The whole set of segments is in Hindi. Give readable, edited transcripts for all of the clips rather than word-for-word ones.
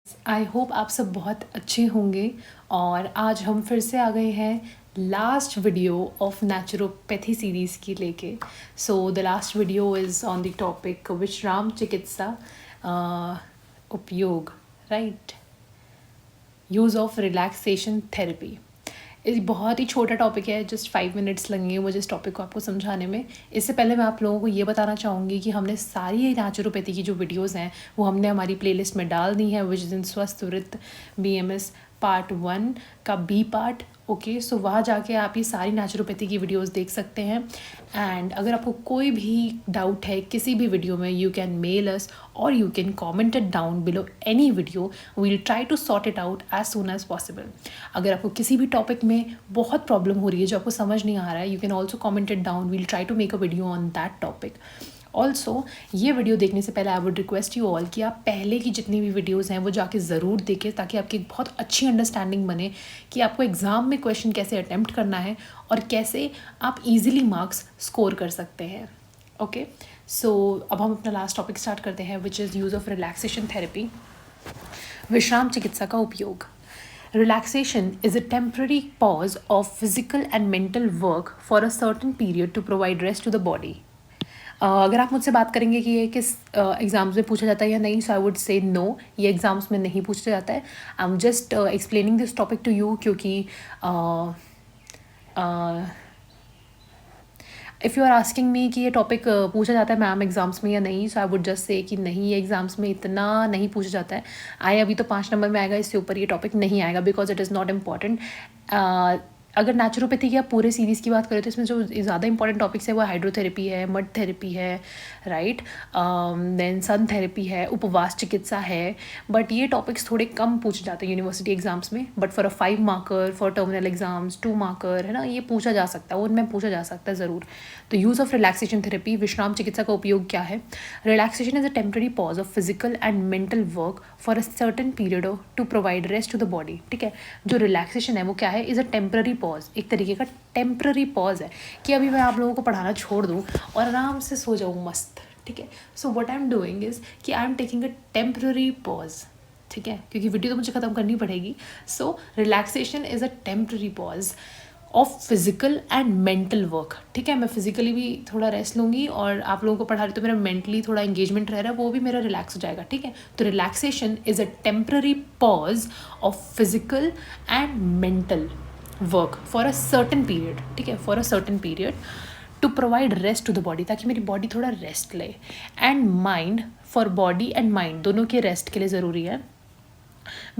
आई होप आप सब बहुत अच्छे होंगे। और आज हम फिर से आ गए हैं last video of naturopathy series की लेके। So the last video is on the topic विश्राम चिकित्सा उपयोग, right, use of relaxation therapy. ये बहुत ही छोटा टॉपिक है, जस्ट 5 मिनट्स लगेंगे मुझे इस टॉपिक को आपको समझाने में। इससे पहले मैं आप लोगों को ये बताना चाहूँगी कि हमने सारी नेचुरोपैथी की जो वीडियोस हैं वो हमने हमारी प्लेलिस्ट में डाल दी हैं, विच इज़ इन स्वस्थ वृत्त BMS पार्ट 1 का B पार्ट। ओके, सो वहाँ जाके आप ये सारी नेचुरोपैथी की वीडियोस देख सकते हैं। एंड अगर आपको कोई भी डाउट है किसी भी वीडियो में, यू कैन मेल अस और you can comment it down below any video. We will try to sort it out as soon as possible. अगर आपको किसी भी टॉपिक में बहुत प्रॉब्लम हो रही है जो आपको समझ नहीं आ रहा है, you can also comment it down, we'll try to make a video on that topic. Also ये वीडियो देखने से पहले I would request you all कि आप पहले की जितनी भी वीडियोज़ हैं वो जाके ज़रूर देखें, ताकि आपकी एक बहुत अच्छी अंडरस्टैंडिंग बने कि आपको एग्ज़ाम में क्वेश्चन कैसे अटैम्प्ट करना है और कैसे आप ईजिली मार्क्स स्कोर कर सकते हैं। ओके, सो अब हम अपना लास्ट टॉपिक स्टार्ट करते हैं, which is use of relaxation therapy, विश्राम चिकित्सा का उपयोग। Relaxation is a temporary pause of physical and mental work for a certain period to provide rest to the body. अगर आप मुझसे बात करेंगे कि ये किस एग्ज़ाम्स में पूछा जाता है या नहीं, so I would say no, ये एग्ज़ाम्स में नहीं पूछा जाता है। I am just explaining this topic to you, क्योंकि if you are asking me कि ये टॉपिक पूछा जाता है मैम एग्ज़ाम्स में या नहीं, so I would just say कि नहीं, ये एग्ज़ाम्स में इतना नहीं पूछा जाता है। अभी तो 5 नंबर में आएगा, इससे ऊपर ये टॉपिक नहीं आएगा, because it is not important. अगर नेचुरोपैथी की आप पूरे सीरीज़ की बात करें तो इसमें जो ज़्यादा इंपॉर्टेंट टॉपिक्स है वो हाइड्रोथेरेपी है, मड थेरेपी है, राइट, देन सन थेरेपी है, उपवास चिकित्सा है। बट ये टॉपिक्स थोड़े कम पूछे जाते हैं यूनिवर्सिटी एग्जाम्स में। But for a 5 marker, for terminal exams 2 marker, है ना, ये पूछा जा सकता है, उनमें पूछा जा सकता है ज़रूर। तो यूज़ ऑफ रिलैक्सेशन थेरेपी, विश्राम चिकित्सा का उपयोग क्या है? Relaxation is a temporary pause of physical and mental work for a certain period to provide rest to the body. ठीक है, जो रिलैक्सेशन है वो क्या है? इज़ अ टेम्पररी पॉज, एक तरीके का टेम्पररी पॉज है कि अभी मैं आप लोगों को पढ़ाना छोड़ दूँ और आराम से सो जाऊँ मस्त। ठीक है, so what I am doing is कि I am taking a temporary pause. ठीक है, क्योंकि वीडियो तो मुझे ख़त्म करनी पड़ेगी। So relaxation is a temporary pause of physical and mental work. ठीक है, मैं फिजिकली भी थोड़ा रेस्ट लूँगी और आप लोगों को पढ़ा रही तो मेरा मेंटली थोड़ा एंगेजमेंट रह रहा है, वो भी मेरा रिलैक्स हो जाएगा। ठीक है, तो relaxation is a temporary pause of physical and mental work for a certain period. ठीक है, for a certain period to provide rest to the body, ताकि मेरी बॉडी थोड़ा रेस्ट ले, and mind, for body and mind दोनों के रेस्ट के लिए ज़रूरी है।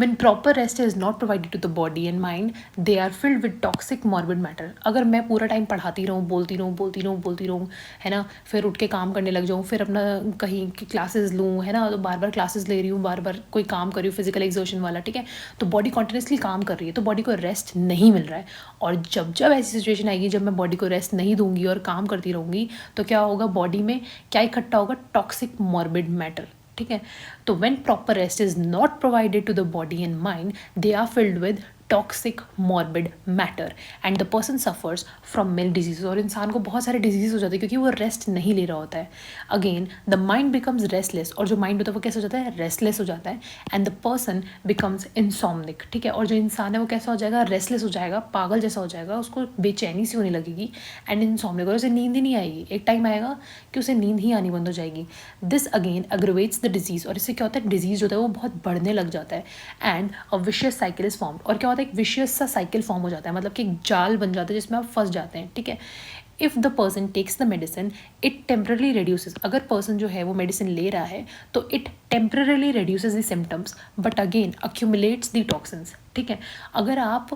When proper rest is not provided to the body and mind, they are filled with toxic morbid matter. अगर मैं पूरा टाइम पढ़ाती रहूँ, बोलती रहूँ, है ना, फिर उठ के काम करने लग जाऊँ, फिर अपना कहीं की क्लासेस लूँ, है ना, तो बार बार क्लासेस ले रही हूँ, बार बार कोई काम कर रही हूँ फिजिकल एक्सर्शन वाला, ठीक है, तो बॉडी कॉन्टिन्यूसली काम कर रही है, तो बॉडी को रेस्ट नहीं मिल रहा है। और जब जब ऐसी सिचुएशन आएगी जब मैं बॉडी को रेस्ट नहीं दूंगी और काम करती रहूँगी, तो क्या होगा, बॉडी में क्या इकट्ठा होगा? Toxic morbid matter. ठीक है, तो when proper rest is not provided to the body and mind, they are filled with toxic morbid matter and the person suffers from many disease. और इंसान को बहुत सारे डिजीज हो जाते हैं क्योंकि वो रेस्ट नहीं ले रहा होता है। Again the mind becomes restless, और जो माइंड होता है वो कैसे हो जाता है? रेस्टलेस हो जाता है, एंड द पर्सन बिकम्स इंसोम्निक। ठीक है, और जो इंसान है वो कैसा हो जाएगा? रेस्टलेस हो जाएगा, पागल जैसा हो जाएगा, उसको बेचैनी सी होने लगेगी, एंड इंसोम्निक, और उसे नींद ही नहीं आएगी। एक टाइम आएगा कि उसे नींद ही आनी बंद हो जाएगी। दिस अगेन अग्रवेट्स द डिजीज, और इससे क्या होता है? डिजीज होता है वो बहुत बढ़ने लग जाता है, and a vicious cycle is formed. और क्या होता है? एक विशियस सा साइकिल फॉर्म हो जाता है, मतलब कि एक जाल बन जाता है जिसमें आप फंस जाते हैं। ठीक है, if the person takes the medicine it temporarily reduces, अगर पर्सन जो है वो मेडिसिन ले रहा है तो it temporarily reduces the symptoms but again accumulates the toxins. ठीक है, अगर आप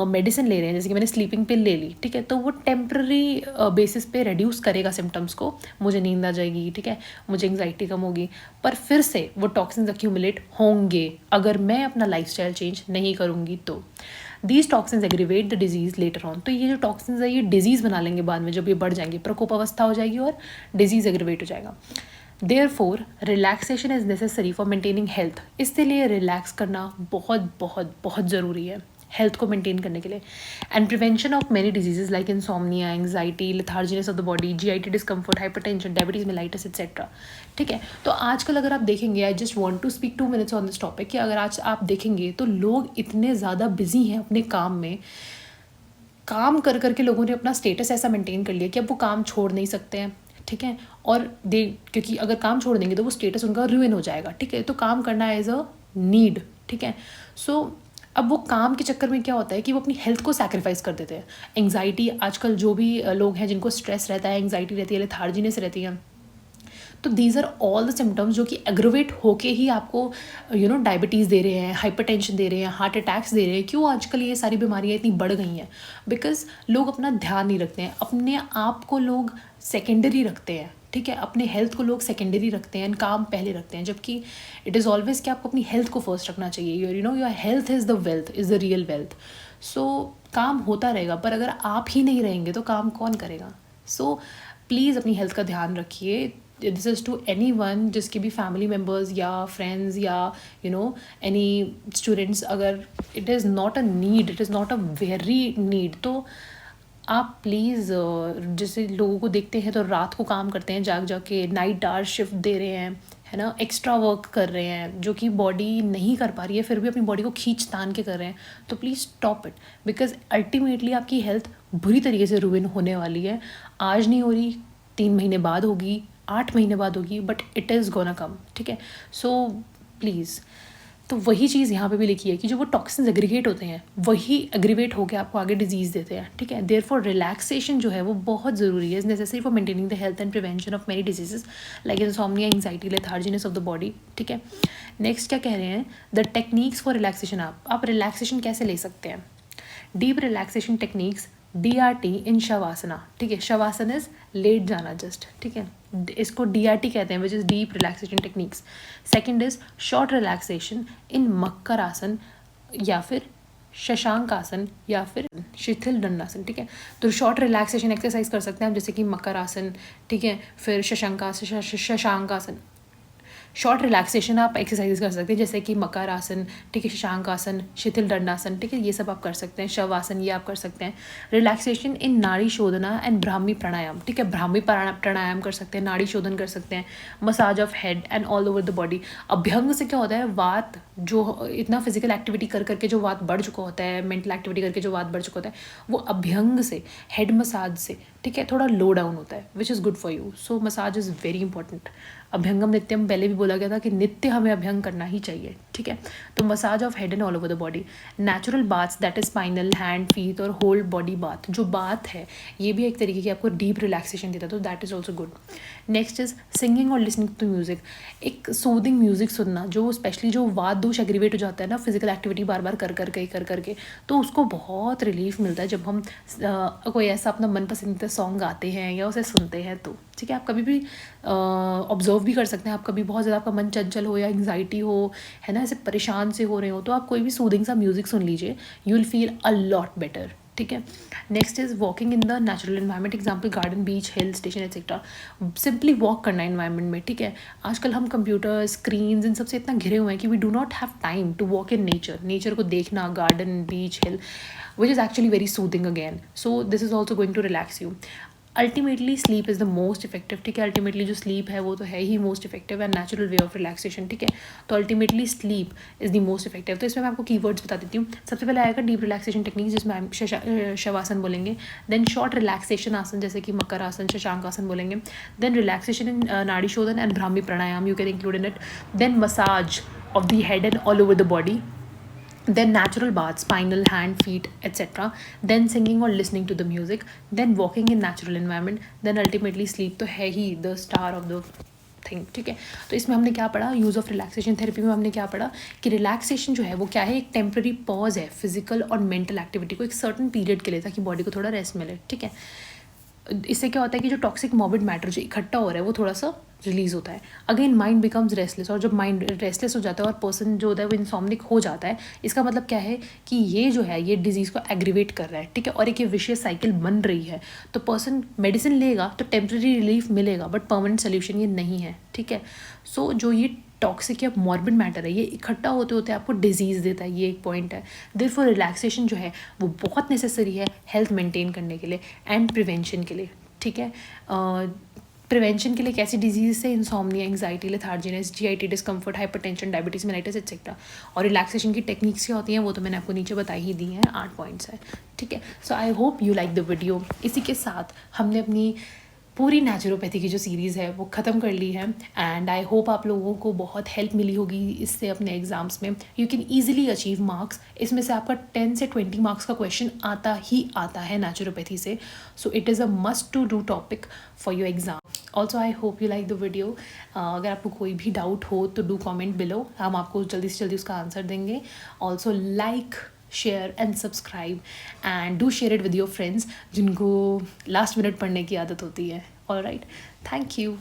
मेडिसिन ले रहे हैं, जैसे कि मैंने स्लीपिंग पिल ले ली, ठीक है, तो वो टेम्पररी बेसिस पे रिड्यूस करेगा सिम्टम्स को, मुझे नींद आ जाएगी, ठीक है, मुझे एंग्जाइटी कम होगी, पर फिर से वो टॉक्सिन्स अक्यूमुलेट होंगे अगर मैं अपना लाइफस्टाइल चेंज नहीं करूँगी तो। These toxins aggravate the disease later on, तो ये जो टॉक्सिन्स है ये डिजीज़ बना लेंगे बाद में, जब ये बढ़ जाएंगे, प्रकोप अवस्था हो जाएगी और डिजीज़ एग्रीवेट हो जाएगा। Therefore relaxation is necessary for maintaining health, इसके लिए रिलैक्स करना बहुत बहुत बहुत ज़रूरी है। हेल्थ को मेंटेन करने के लिए। And prevention of many diseases like insomnia, anxiety, letharginess of the body, GIT discomfort, hypertension, diabetes mellitus etcetera. ठीक है, तो आजकल अगर आप देखेंगे, I just want to speak 2 minutes on this topic, कि अगर आज आप देखेंगे तो लोग इतने ज़्यादा बिजी हैं अपने काम में, काम कर करके लोगों ने अपना स्टेटस ऐसा मेंटेन कर लिया कि अब वो काम छोड़ नहीं सकते हैं। ठीक है, और क्योंकि अगर काम छोड़ देंगे तो वो स्टेटस उनका रुइन हो जाएगा। ठीक है, तो काम करना एज अ नीड। ठीक है, सो अब वो काम के चक्कर में क्या होता है कि वो अपनी हेल्थ को सैक्रिफाइस कर देते हैं। एंग्जाइटी, आजकल जो भी लोग हैं जिनको स्ट्रेस रहता है, एंग्जाइटी रहती है, लेथार्जीनेस रहती है, तो these are all the symptoms जो कि एग्रोवेट होके ही आपको डायबिटीज़ दे रहे हैं, हाइपरटेंशन दे रहे हैं, हार्ट अटैक्स दे रहे हैं। क्यों आजकल ये सारी बीमारियाँ इतनी बढ़ गई हैं? बिकॉज लोग अपना ध्यान नहीं रखते हैं, अपने आप को लोग सेकेंडरी रखते हैं। ठीक है, अपने हेल्थ को लोग सेकेंडरी रखते हैं, काम पहले रखते हैं, जबकि इट इज़ ऑलवेज कि आपको अपनी हेल्थ को फर्स्ट रखना चाहिए। Your health is the wealth, is the real wealth. So काम होता रहेगा, पर अगर आप ही नहीं रहेंगे तो काम कौन करेगा? सो प्लीज़ अपनी हेल्थ का ध्यान रखिए। This is to any one, जिसके भी फैमिली मेम्बर्स या फ्रेंड्स या एनी स्टूडेंट्स, अगर it is not a need, it is not a very need, तो आप प्लीज़, जैसे लोगों को देखते हैं तो रात को काम करते हैं, जाग के नाइट आवर शिफ्ट दे रहे हैं, है ना, एक्स्ट्रा वर्क कर रहे हैं जो कि बॉडी नहीं कर पा रही है, फिर भी अपनी बॉडी को खींच तान के कर रहे हैं। तो please stop it, because ultimately आपकी हेल्थ बुरी तरीके से रुइन होने वाली है। आज नहीं हो रही, 3 महीने बाद होगी, 8 महीने बाद होगी, but it is gonna come. ठीक है, सो प्लीज़। तो वही चीज़ यहाँ पे भी लिखी है कि जो वो टॉक्सिन्स एग्रीगेट होते हैं वही एग्रीवेट होकर आपको आगे डिजीज़ देते हैं। ठीक है, देयरफॉर रिलैक्सेशन जो है वो बहुत ज़रूरी है, is necessary for maintaining the health and prevention of many diseases like insomnia, anxiety, letharginess of the body. ठीक है, नेक्स्ट क्या कह रहे हैं, द टेक्निक्स फॉर रिलैक्सेशन। आप रिलैक्सेशन कैसे ले सकते हैं? Deep relaxation techniques, DRT in shavasana. ठीक है, शवासन इज लेट जाना जस्ट। ठीक है, इसको DRT कहते हैं, which is deep relaxation techniques. Second is short relaxation in makar आसन या फिर शशांक आसन या फिर शिथिल दंडासन। ठीक है, तो शॉर्ट रिलैक्सेशन एक्सरसाइज कर सकते हैं आप, जैसे कि मकर आसन। ठीक है, फिर शशांक आसन। शॉर्ट रिलैक्सेशन आप एक्सरसाइज कर सकते हैं, जैसे कि मकर आसन, ठीक है, शशांक आसन, शिथिल दंडासन। ठीक है, ये सब आप कर सकते हैं। शव आसन ये आप कर सकते हैं। रिलैक्सेशन इन नाड़ी शोधना एंड ब्राह्मी प्राणायाम। ठीक है, ब्राह्मी प्राणायाम कर सकते हैं, नाड़ी शोधन कर सकते हैं, massage of head and all over the body. अभ्यंग से क्या होता है, वात जो इतना फिजिकल एक्टिविटी कर करके जो वात बढ़ चुका होता है, मेंटल एक्टिविटी करके जो वात बढ़ चुका होता है, वो अभ्यंग से, हेड मसाज से, ठीक है, थोड़ा लो डाउन होता है, which is good for you. So massage is very important. अभ्यंगम नित्यम पहले भी बोला गया था कि नित्य हमें अभ्यंग करना ही चाहिए। ठीक है, तो massage of head and all over the body. Natural baths, that is spinal, hand, feet और होल बॉडी बाथ। जो बाथ है ये भी एक तरीके की आपको डीप रिलैक्सेशन देता है, तो that is also good. Next is singing और लिसनिंग टू म्यूजिक। एक सूदिंग म्यूजिक सुनना, जो स्पेशली जो वात दोष एग्रीवेट हो जाता है ना, फिजिकल एक्टिविटी बार बार कर करके, तो उसको बहुत रिलीफ मिलता है जब हम कोई ऐसा अपना मनपसंदीदा सॉन्ग गाते हैं या उसे सुनते हैं। तो ठीक है, आप कभी भी ऑब्जर्व भी कर सकते हैं, आप कभी बहुत ज़्यादा आपका मन चंचल हो या एंग्जाइटी हो, है ना, ऐसे परेशान से हो रहे हो, तो आप कोई भी सूदिंग सा म्यूजिक सुन लीजिए, you will feel a lot better. ठीक है, next is walking in the natural environment, example garden, beach, hill station etcetera. Simply walk करना है इन्वायरमेंट में। ठीक है, आजकल हम कंप्यूटर स्क्रीन्स इन सबसे इतना घिरे हुए हैं कि we do not have time to walk in nature को देखना, garden, beach, hill, which is actually very soothing again. So this is also going to relax you. Ultimately sleep is the most effective. ठीक है, अल्टीमेटली जो स्लीप है वो तो है ही most effective and natural way of relaxation. ठीक है, तो ultimately sleep is the most effective. तो इसमें मैं आपको कीवर्ड्स बता देती हूँ। सबसे पहले आएगा डीप रिलैक्सेशन टेक्निक, जिसमें हम शवासन बोलेंगे। देन शॉर्ट रिलैक्सेशन आसन, जैसे कि मकर आसन, शशांक आसन बोलेंगे। देन रिलैक्सेशन इन नाड़ी शोधन एंड ब्राह्मी pranayama, you can include in it. Then massage of the head and all over the body. Then natural baths, spinal, hand, feet, etc. Then singing or listening to the music. Then walking in natural environment. Then ultimately sleep तो है ही the star of the thing. ठीक है, तो इसमें हमने क्या पढ़ा, यूज़ ऑफ रिलैक्सेशन थेरेपी में हमने क्या पढ़ा कि रिलैक्सेशन जो है वो क्या है, एक टेम्प्रेरी पॉज है फिजिकल और मेंटल एक्टिविटी को एक सर्टन पीरियड के लिए, ताकि बॉडी को थोड़ा रेस्ट मिले। ठीक है, इससे क्या होता है कि जो टॉक्सिक मॉर्बिड मैटर जो इकट्ठा हो रहा है वो थोड़ा सा रिलीज़ होता है। अगेन माइंड बिकम्स रेस्टलेस, और जब माइंड रेस्टलेस हो जाता है और पर्सन जो होता है वो इंसोम्निक हो जाता है, इसका मतलब क्या है कि ये जो है ये डिजीज़ को एग्रीवेट कर रहा है। ठीक है, और एक ये विशियस साइकिल बन रही है। तो पर्सन मेडिसिन लेगा तो टेम्प्रेरी रिलीफ मिलेगा, बट परमानेंट सोल्यूशन ये नहीं है। ठीक है, सो जो ये टॉक्सिक या मॉर्बिड मैटर है, ये इकट्ठा होते होते आपको डिजीज़ देता है, ये एक पॉइंट है। देयरफॉर रिलैक्सेशन जो है वो बहुत नेसेसरी है हेल्थ मेंटेन करने के लिए एंड प्रिवेंशन के लिए, ठीक है। प्रिवेंशन के लिए कैसी डिजीज़ से, insomnia, anxiety, letharginess, GIT discomfort, hypertension, diabetes mellitus etcetera. और रिलैक्सेशन की टेक्निक्स क्या होती हैं वो तो मैंने आपको नीचे बताई ही दी हैं, 8 पॉइंट्स हैं, ठीक है। So I hope you like the video. इसी के साथ हमने अपनी पूरी नेचुरोपैथी की जो सीरीज़ है वो ख़त्म कर ली है एंड आई होप आप लोगों को बहुत हेल्प मिली होगी इससे अपने एग्ज़ाम्स में। You can easily achieve marks. इसमें से आपका 10 से 20 मार्क्स का क्वेश्चन आता ही आता है नेचुरोपैथी से, so it is a must to do topic for your exam. Also I hope you like the video. अगर आपको कोई भी डाउट हो तो डू कॉमेंट बिलो, हम आपको जल्दी से जल्दी उसका आंसर देंगे। Also like, share and subscribe and do share it with your friends जिनको लास्ट मिनट पढ़ने की आदत होती है। All right, thank you.